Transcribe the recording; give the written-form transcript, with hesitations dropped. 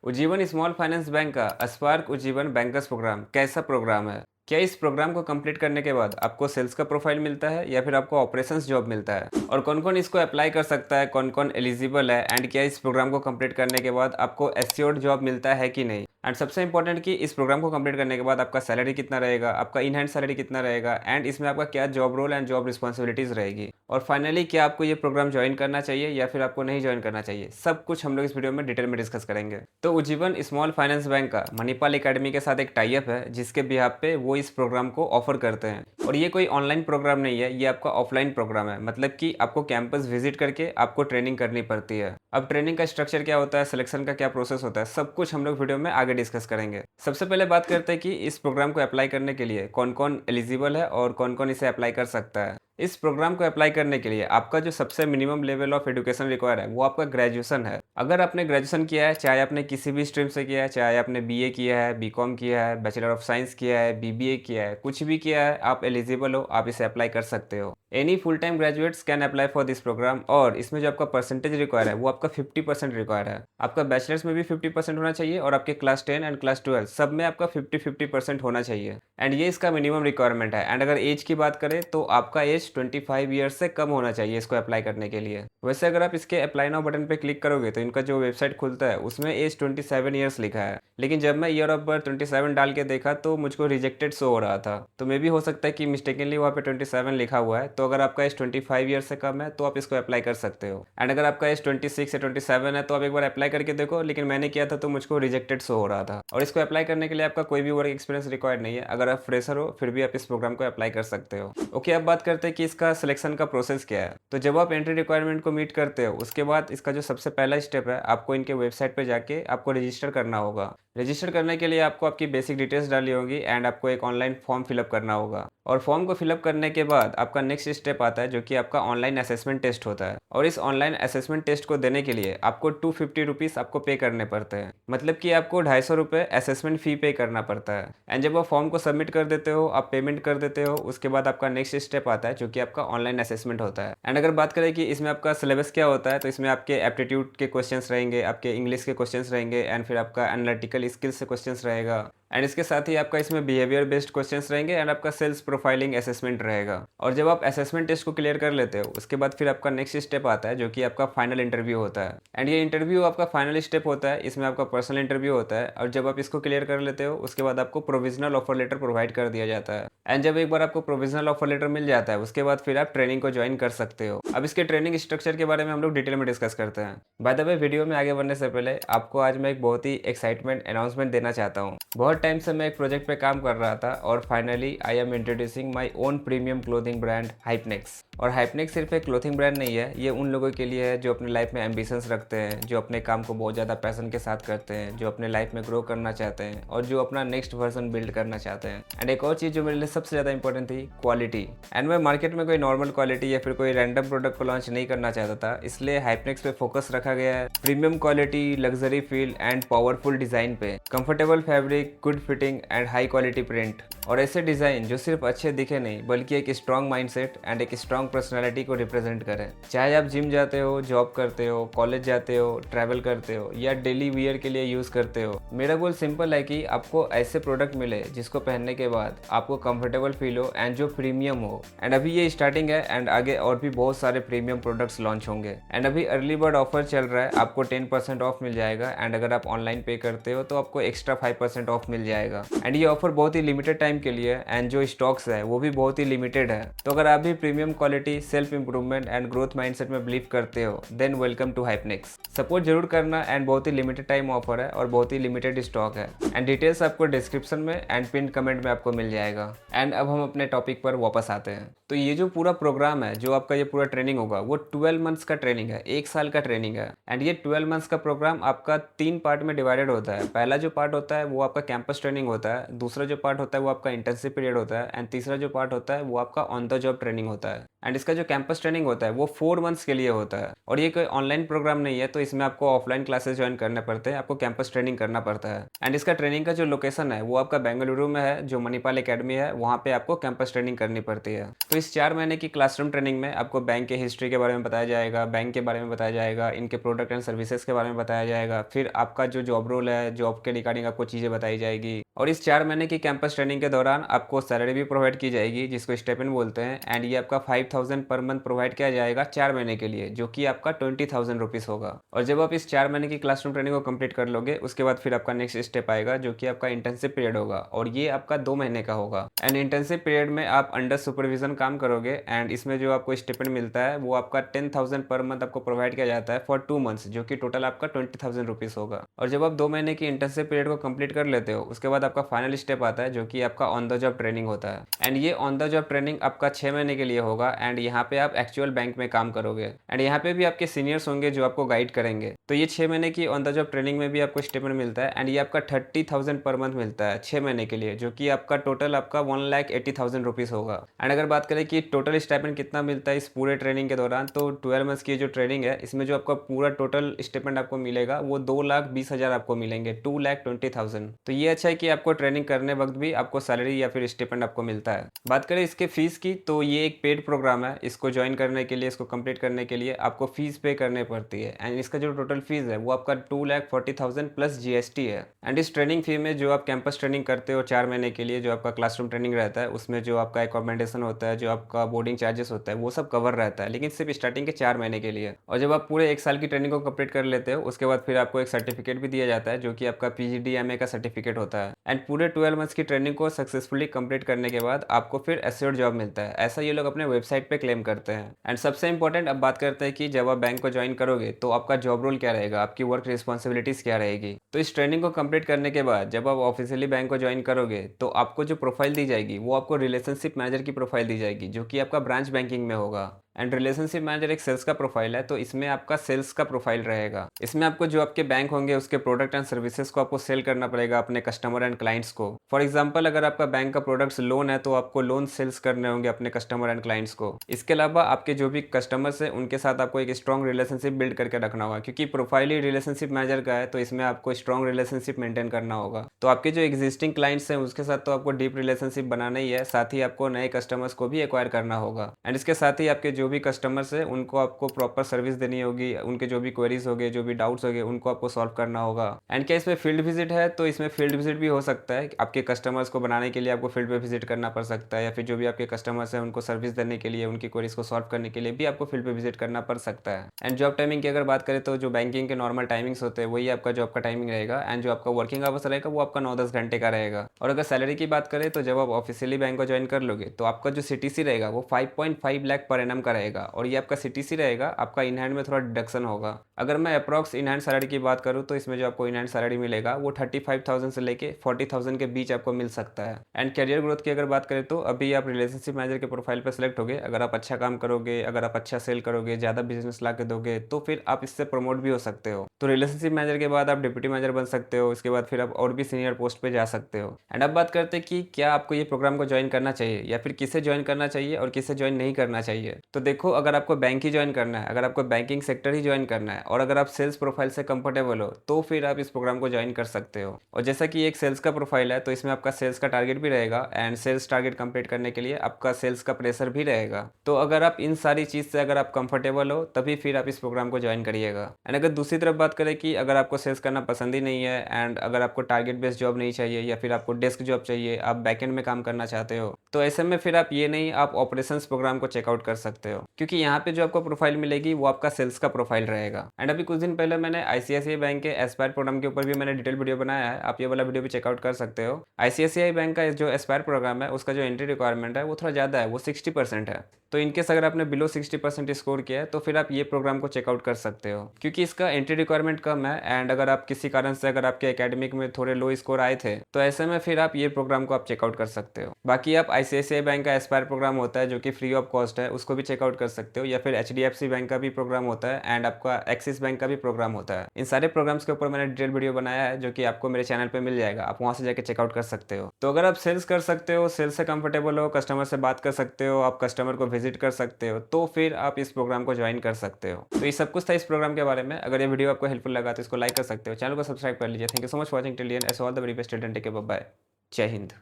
Ujjivan small finance bank का spark Ujjivan bankers programme कैसा programme है? क्या इस प्रोग्राम को कंप्लीट करने के बाद आपको सेल्स का प्रोफाइल मिलता है या फिर आपको ऑपरेशंस जॉब मिलता है? और कौन कौन इसको अप्लाई कर सकता है, कौन कौन एलिजिबल है, एंड क्या इस प्रोग्राम को कंप्लीट करने के बाद आपको एश्योर्ड जॉब मिलता है कि नहीं? एंड सबसे इंपॉर्टेंट कि इस प्रोग्राम को कंप्लीट करने के बाद आपका सैलरी कितना रहेगा, आपका इन हैंड सैलरी कितना रहेगा, एंड इसमें आपका क्या job role and job responsibilities रहेगी, और फाइनली क्या आपको ये प्रोग्राम ज्वाइन करना चाहिए या फिर आपको नहीं ज्वाइन करना चाहिए, सब कुछ हम लोग इस वीडियो में डिटेल में डिस्कस करेंगे। तो उज्जीवन स्मॉल फाइनेंस बैंक का मणिपाल एकेडमी के साथ एक टाई अप है जिसके बिहाफ पे वो इस प्रोग्राम को ऑफर करते हैं। और ये कोई ऑनलाइन प्रोग्राम नहीं है, ये आपका ऑफलाइन प्रोग्राम है, मतलब कि आपको कैंपस विजिट करके आपको ट्रेनिंग करनी पड़ती है। अब ट्रेनिंग का स्ट्रक्चर क्या होता है, सिलेक्शन का क्या प्रोसेस होता है, सब कुछ हम लोग वीडियो में आगे डिस्कस करेंगे। सबसे पहले बात करते हैं कि इस प्रोग्राम को अप्लाई करने के लिए कौन कौन एलिजिबल है और कौन कौन इसे अप्लाई कर सकता है। इस प्रोग्राम को अप्लाई करने के लिए आपका जो सबसे minimum level of education require है वो आपका ग्रेजुएशन है। अगर आपने ग्रेजुएशन किया है, चाहे आपने किसी भी स्ट्रीम से किया है, चाहे आपने बीए किया है, बीकॉम किया है, बैचलर ऑफ साइंस किया है, बीबीए किया है, कुछ भी किया है, आप एलिजिबल हो, आप इसे अप्लाई कर सकते हो। Any full time graduates can apply for this programme. और इसमें जो आपका परसेंटेज रिक्वायर है वो आपका 50% रिक्वायर है। आपका बैचलर्स में भी 50% होना चाहिए और आपके क्लास 10 एंड क्लास 12 सब में आपका 50-50% होना चाहिए। एंड ये इसका मिनिमम रिक्वायरमेंट है। एंड अगर एज की बात करें तो आपका एज 25 ईयर्स से कम होना चाहिए इसको अप्लाई करने के लिए। वैसे अगर आप इसके अप्लाई नाउ बटन पे क्लिक करोगे तो इनका जो वेबसाइट खुलता है उसमें एज 27 ईयर्स लिखा है, लेकिन जब मैं ईयर ऑफ बर्थ 27 डाल के देखा तो मुझको रिजेक्टेड शो हो रहा था। तो मे भी हो सकता है कि मिस्टेकनली वहाँ पे 27 लिखा हुआ है। तो अगर आपका एज 25 ईयर से कम है तो आप इसको अप्लाई कर सकते हो। एंड अगर आपका एज 26 या 27 है तो आप एक बार अप्लाई करके देखो, लेकिन मैंने किया था तो मुझको रिजेक्टेड शो हो रहा था। और इसको अप्लाई करने के लिए आपका कोई भी वर्क एक्सपीरियंस रिक्वायर्ड नहीं है। अगर आप फ्रेशर हो फिर भी आप इस प्रोग्राम को अप्लाई कर सकते हो। ओके, अब बात करते हैं कि इसका सिलेक्शन का प्रोसेस क्या है। तो जब आप एंट्री रिक्वायरमेंट को मीट करते हो उसके बाद इसका जो सबसे पहला स्टेप है, आपको इनके वेबसाइट पे जाके आपको रजिस्टर करना होगा। रजिस्टर करने के लिए आपको आपकी बेसिक डिटेल्स डालनी होगी एंड आपको एक ऑनलाइन फॉर्म फिलअप करना होगा। और फॉर्म को फिलअप करने के बाद आपका नेक्स्ट स्टेप आता है जो कि आपका ऑनलाइन असेसमेंट टेस्ट होता है। और इस ऑनलाइन असेसमेंट टेस्ट को देने के लिए आपको 250 रुपीज़ आपको पे करने पड़ते हैं, मतलब कि आपको 250 रुपये असेसमेंट फ़ी पे करना पड़ता है। एंड जब आप फॉर्म को सबमिट कर देते हो, आप पेमेंट कर देते हो, उसके बाद आपका नेक्स्ट स्टेप आता है जो कि आपका ऑनलाइन असेसमेंट होता है। एंड अगर बात करें कि इसमें आपका सिलेबस क्या होता है, तो इसमें आपके एप्टीट्यूड के क्वेश्चंस रहेंगे, आपके इंग्लिश के क्वेश्चंस रहेंगे, एंड फिर आपका एनालिटिकल स्किल्स से क्वेश्चंस रहेगा। एंड इसके साथ ही आपका इसमें बिहेवियर बेस्ड क्वेश्चंस रहेंगे एंड आपका सेल्स प्रोफाइलिंग असेसमेंट रहेगा। और जब आप असेसमेंट टेस्ट को क्लियर कर लेते हो उसके बाद फिर आपका नेक्स्ट स्टेप आता है जो कि आपका फाइनल इंटरव्यू होता है। एंड ये इंटरव्यू आपका फाइनल स्टेप होता है, इसमें आपका पर्सनल इंटरव्यू होता है। और जब आप इसको क्लियर कर लेते हो उसके बाद आपको प्रोविजनल ऑफर लेटर प्रोवाइड कर दिया जाता है। एंड जब एक बार आपको प्रोविजनल ऑफर लेटर मिल जाता है उसके बाद फिर आप ट्रेनिंग को ज्वाइन कर सकते हो। अब इसके ट्रेनिंग स्ट्रक्चर के बारे में हम लोग डिटेल में डिस्कस करते हैं। बाय द वे, वीडियो में आगे बढ़ने से पहले आपको आज मैं एक बहुत ही एक्साइटमेंट अनाउंसमेंट देना चाहता हूँ। बहुत टाइम से मैं एक प्रोजेक्ट पे काम कर रहा था और finally I am introducing my own premium clothing brand Hypnex. और हाइपनेक्स सिर्फ एक क्लोथिंग ब्रांड नहीं है, ये उन लोगों के लिए है जो अपने लाइफ में एम्बिशंस रखते हैं, जो अपने काम को बहुत ज़्यादा पैशन के साथ करते हैं, जो अपने लाइफ में ग्रो करना चाहते हैं और जो अपना नेक्स्ट वर्जन बिल्ड करना चाहते हैं। एंड एक और चीज़ जो मेरे लिए सबसे ज़्यादा इंपॉर्टेंट थी, क्वालिटी। एंड मैं मार्केट में कोई नॉर्मल क्वालिटी या फिर कोई रैंडम प्रोडक्ट को लॉन्च नहीं करना चाहता था, इसलिए हाइपनेक्स पे फोकस रखा गया है premium quality, luxury feel and powerful design पे। Comfortable fabric, good fitting and high quality print, और ऐसे डिज़ाइन जो सिर्फ अच्छे दिखे नहीं बल्कि एक स्ट्रॉन्ग माइंडसेट एंड एक स्ट्रॉन्ग पर्सनालिटी को रिप्रेजेंट करें। चाहे आप जिम जाते हो, जॉब करते हो, कॉलेज जाते हो, ट्रैवल करते हो या डेली वियर के लिए यूज़ करते हो, मेरा गोल सिंपल है कि आपको ऐसे प्रोडक्ट मिले जिसको पहनने के बाद आपको कंफर्टेबल फील हो एंड जो प्रीमियम हो। एंड अभी ये स्टार्टिंग है एंड आगे और भी बहुत सारे प्रीमियम प्रोडक्ट्स लॉन्च होंगे। एंड अभी अर्ली बर्ड ऑफर चल रहा है, आपको 10% ऑफ मिल जाएगा। एंड अगर आप ऑनलाइन पे करते हो तो आपको एक्स्ट्रा 5% ऑफ मिल जाएगा। एंड ये ऑफर बहुत ही लिमिटेड टाइम के लिए है एंड जो स्टॉक्स है वो भी बहुत ही लिमिटेड है। तो अगर आप भी premium quality, self improvement and growth mindset में बिलीव करते हो देन वेलकम टू हाइपनेक्स। सपोर्ट जरूर करना। एंड बहुत ही लिमिटेड टाइम ऑफर है और बहुत ही लिमिटेड स्टॉक है। एंड डिटेल्स आपको डिस्क्रिप्शन में एंड पिन कमेंट में आपको मिल जाएगा। एंड अब हम अपने टॉपिक पर वापस आते हैं। तो ये जो पूरा प्रोग्राम है, जो आपका ये पूरा ट्रेनिंग होगा, वो 12 मंथ्स का ट्रेनिंग है, 1 साल का ट्रेनिंग है। एंड ये 12 मंथ्स का प्रोग्राम आपका 3 पार्ट में डिवाइडेड होता है। पहला जो पार्ट होता है वो आपका कैंपस कैंपस ट्रेनिंग होता है, दूसरा जो पार्ट होता है वो आपका इंटर्नशिप पीरियड होता है, एंड तीसरा जो पार्ट होता है वो आपका ऑन द जॉब ट्रेनिंग होता है। एंड इसका जो कैंपस ट्रेनिंग होता है वो 4 मंथ्स के लिए होता है, और ये कोई ऑनलाइन प्रोग्राम नहीं है, तो इसमें आपको ऑफलाइन क्लासेस ज्वाइन करने पड़ते हैं, आपको कैंपस ट्रेनिंग करना पड़ता है। एंड इसका ट्रेनिंग का जो लोकेशन है वो आपका बेंगलुरु में है, जो मणिपाल एकेडमी है वहाँ पे आपको कैंपस ट्रेनिंग करनी पड़ती है। तो इस 4 महीने की क्लासरूम ट्रेनिंग में आपको बैंक के हिस्ट्री के बारे में बताया जाएगा, बैंक के बारे में बताया जाएगा, इनके प्रोडक्ट एंड सर्विसेज के बारे में बताया जाएगा, फिर आपका जो जॉब रोल है, जॉब के रिगार्डिंग आपको चीज़ें बताई जाएगी। और इस 4 महीने की कैंपस ट्रेनिंग के दौरान आपको सैलरी भी प्रोवाइड की जाएगी, जिसको स्टेपन बोलते हैं, एंड ये आपका 5,000 पर मंथ प्रोवाइड किया जाएगा 4 महीने के लिए, जो कि आपका 20,000 रुपीज़ होगा। और जब आप इस 4 महीने की क्लासरूम ट्रेनिंग को कंप्लीट कर लोगे, उसके बाद फिर आपका नेक्स्ट स्टेप आएगा, जो कि आपका इंटर्नशिप पीरियड होगा, और ये आपका 2 महीने का होगा। एंड इंटर्नशिप पीरियड में आप अंडर सुपरविजन काम करोगे, एंड इसमें जो आपको स्टेपन मिलता है वो आपका 10,000 पर मंथ आपको प्रोवाइड किया जाता है फॉर 2 मंथ्स, जो कि टोटल आपका 20,000 रुपीज़ होगा। और जब आप 2 महीने की इंटर्नशिप पीरियड को कंप्लीट कर लेते हो, उसके बाद आपका फाइनल स्टेप आता है, जो कि आपका ऑन द जॉब ट्रेनिंग होता है। एंड ये ऑन द जॉब ट्रेनिंग आपका 6 महीने के लिए होगा, एंड यहाँ पे आप एक्चुअल बैंक में काम करोगे, एंड यहाँ पे भी आपके सीनियर्स होंगे जो आपको गाइड करेंगे। तो ये 6 महीने की ऑन द जॉब ट्रेनिंग में भी आपको स्टेपन मिलता है, एंड ये आपका 30,000 पर मंथ मिलता है 6 महीने के लिए, जो कि आपका टोटल आपका 1,80,000 रुपीज़ होगा। एंड अगर बात करें कि टोटल स्टाइपेंड कितना मिलता है इस पूरे ट्रेनिंग के दौरान, तो 12 मंथ्स की जो ट्रेनिंग है, इसमें जो आपका पूरा टोटल स्टाइपेंड आपको मिलेगा वो 2,20,000 आपको मिलेंगे, 2,20,000। तो ये अच्छा है कि आपको ट्रेनिंग करने वक्त भी आपको सैलरी या फिर स्टाइपेंड आपको मिलता है। बात करें इसके फीस की, तो ये एक पेड प्रोग्राम है। इसको ज्वाइन करने के लिए, इसको कंप्लीट करने के लिए आपको फीस पे करनी पड़ती है, एंड इसका जो टोटल फीस है वो आपका 2,40,000 प्लस जीएसटी है। एंड इस ट्रेनिंग फी में जो आप कैंपस ट्रेनिंग करते हो 4 महीने के लिए, जो आपका क्लासरूम ट्रेनिंग रहता है, उसमें जो आपका एकोमोडेशन होता है, जो आपका बोर्डिंग चार्जेस होता है, वो सब कवर रहता है, लेकिन सिर्फ स्टार्टिंग के 4 महीने के लिए। और जब आप पूरे 1 साल की ट्रेनिंग को कंप्लीट कर लेते हो, उसके बाद फिर आपको एक सर्टिफिकेट भी दिया जाता है, जो कि आपका पीजीडीएमए का सर्टिफिकेट होता है। एंड पूरे 12 मंथ्स की ट्रेनिंग को सक्सेसफुली कंप्लीट करने के बाद आपको फिर एश्योर्ड जॉब मिलता है, ऐसा ये लोग अपने वेबसाइट पे क्लेम करते हैं। एंड सबसे इंपॉर्टेंट अब बात करते हैं कि जब आप बैंक को ज्वाइन करोगे तो आपका जॉब रोल क्या रहेगा, आपकी वर्क रिस्पॉन्सिबिलिटीज क्या रहेगी। तो इस ट्रेनिंग को कंप्लीट करने के बाद जब आप ऑफिशियली बैंक को ज्वाइन करोगे, तो आपको जो प्रोफाइल दी जाएगी वो आपको रिलेशनशिप मैनेजर की प्रोफाइल दी जाएगी, जो कि आपका ब्रांच बैंकिंग में होगा। एंड रिलेशनशिप मैनेजर एक सेल्स का प्रोफाइल है, तो इसमें आपका सेल्स का प्रोफाइल रहेगा। इसमें आपको जो आपके बैंक होंगे उसके प्रोडक्ट एंड सर्विसेज को आपको सेल करना पड़ेगा अपने कस्टमर एंड क्लाइंट्स को। फॉर एग्जांपल, अगर आपका बैंक का प्रोडक्ट्स लोन है, तो आपको लोन सेल्स करने होंगे अपने कस्टमर एंड क्लाइंट्स को। इसके अलावा आपके जो भी कस्टमर्स हैं उनके साथ आपको एक स्ट्रॉन्ग रिलेशनशिप बिल्ड करके रखना होगा, क्योंकि प्रोफाइल ही रिलेशनशिप मैनेजर का है, तो इसमें आपको स्ट्रॉन्ग रिलेशनशिप मेंटेन करना होगा। तो आपके जो एग्जिस्टिंग क्लाइंट्स हैं उसके साथ तो आपको डीप रिलेशनशिप बनाना ही है, साथ ही आपको नए कस्टमर्स को भी एक्वायर करना होगा। एंड इसके साथ ही आपके जो भी कस्टमर्स हैं उनको आपको प्रॉपर सर्विस देनी होगी, उनके जो भी क्वेरीज होंगे, जो भी डाउट्स होंगे, उनको आपको सॉल्व करना होगा। एंड क्या इसमें फील्ड विजिट है, तो इसमें फील्ड विजिट भी हो सकता है। आपके कस्टमर्स को बनाने के लिए आपको फील्ड पे विजिट करना पड़ सकता है, या फिर जो भी आपके कस्टमर्स हैं उनको सर्विस देने के लिए, उनकी क्वेरीज को सॉल्व करने के लिए भी आपको फील्ड पे विजिट करना पड़ सकता है। एंड जॉब टाइमिंग की अगर बात करें, तो जो बैंकिंग के नॉर्मल टाइमिंग्स होते हैं वही आपका जॉब का टाइमिंग रहेगा, एंड जो आपका वर्किंग आवर्स रहेगा वो आपका 9-10 घंटे का रहेगा। और अगर सैलरी की बात करें, तो जब आप ऑफिशियली बैंक को ज्वाइन कर लोगे, तो आपका जो सीटीसी रहेगा वो 5.5 लाख पर एनम का रहेगा, और ये आपका सीटीसी रहेगा, आपका इन हैंड में थोड़ा डिडक्शन होगा। अगर मैं अप्रॉक्स इन हैंड सैलरी की बात करूँ, तो इसमें जो आपको इन हैंड सैलरी मिलेगा वो 35,000 से लेके 40,000 के बीच आपको मिल सकता है। एंड करियर ग्रोथ की अगर बात करें, तो अभी आप रिलेशनशिप मैनेजर के प्रोफाइल पर सिलेक्ट होगे, अगर आप अच्छा काम करोगे, अगर आप अच्छा सेल करोगे, ज़्यादा बिजनेस ला के दोगे, तो फिर आप इससे प्रमोट भी हो सकते हो। तो रिलेशनशिप मैनेजर के बाद आप डिप्टी मैनेजर बन सकते हो, इसके बाद फिर आप और भी सीनियर पोस्ट पे जा सकते हो। एंड अब बात करते हैं कि क्या आपको ये प्रोग्राम को ज्वाइन करना चाहिए, या फिर किसे ज्वाइन करना चाहिए और किसे ज्वाइन नहीं करना चाहिए। तो देखो, अगर आपको बैंक ही ज्वाइन करना है, अगर आपको बैंकिंग सेक्टर ही ज्वाइन करना है, और अगर आप सेल्स प्रोफाइल से कंफर्टेबल हो, तो फिर आप इस प्रोग्राम को ज्वाइन कर सकते हो। और जैसा कि एक सेल्स का प्रोफाइल है, तो इसमें आपका सेल्स का टारगेट भी रहेगा, एंड सेल्स टारगेट कंप्लीट करने के लिए आपका सेल्स का प्रेशर भी रहेगा। तो अगर आप इन सारी चीज़ से अगर आप कंफर्टेबल हो, तभी फिर आप इस प्रोग्राम को ज्वाइन करिएगा। एंड अगर दूसरी तरफ बात करें कि अगर आपको सेल्स करना पसंद ही नहीं है, एंड अगर आपको टारगेट बेस्ड जॉब नहीं चाहिए, या फिर आपको डेस्क जॉब चाहिए, आप बैकएंड में काम करना चाहते हो, तो ऐसे में फिर आप ये नहीं, आप ऑपरेशंस प्रोग्राम को चेकआउट कर सकते हो, क्योंकि यहाँ पे जो आपको प्रोफाइल मिलेगी वो आपका सेल्स का प्रोफाइल रहेगा। एंड अभी कुछ दिन पहले मैंने आईसीआईसीआई बैंक के एस्पायर प्रोग्राम के ऊपर भी मैंने डिटेल वीडियो बनाया है, आप ये वाला वीडियो भी चेकआउट कर सकते हो। आईसीआईसीआई बैंक का जो एस्पायर प्रोग्राम है, उसका जो एंट्री रिक्वायरमेंट है वो थोड़ा ज़्यादा है, वो 60% है। तो इनकेस अगर आपने बिलो 60% स्कोर किया है, तो फिर आप ये प्रोग्राम को चेकआउट कर सकते हो, क्योंकि इसका एंट्री रिक्वायरमेंट कम है। एंड अगर आप किसी कारण से अगर आपके एकेडमिक में थोड़े लो स्कोर आए थे, तो ऐसे में फिर आप ये प्रोग्राम को आप चेकआउट कर सकते हो। बाकी आप आईसीआईसीआई बैंक का एस्पायर प्रोग्राम होता है जो कि फ्री ऑफ कॉस्ट है, उसको भी चेकआउट चेकआउट कर सकते हो, या फिर HDFC बैंक का भी प्रोग्राम होता है एंड आपका एक्सिस बैंक का भी प्रोग्राम होता है। इन सारे प्रोग्राम्स के ऊपर मैंने डिटेल वीडियो बनाया है जो कि आपको मेरे चैनल पे मिल जाएगा, आप वहाँ से जाके चेकआउट कर सकते हो। तो अगर आप सेल्स कर सकते हो, सेल्स से कंफर्टेबल हो, कस्टमर से बात कर सकते हो, आप कस्टमर को विजिट कर सकते हो, तो फिर आप इस प्रोग्राम को ज्वाइन कर सकते हो। तो ये सब कुछ था इस प्रोग्राम के बारे में। अगर ये वीडियो आपको हेल्पफुल लगा तो इसको लाइक कर सकते हो, चैनल को सब्सक्राइब कर लीजिए। Thank you so much for watching till the end, as all the very best, take care, bye bye, जय हिंद।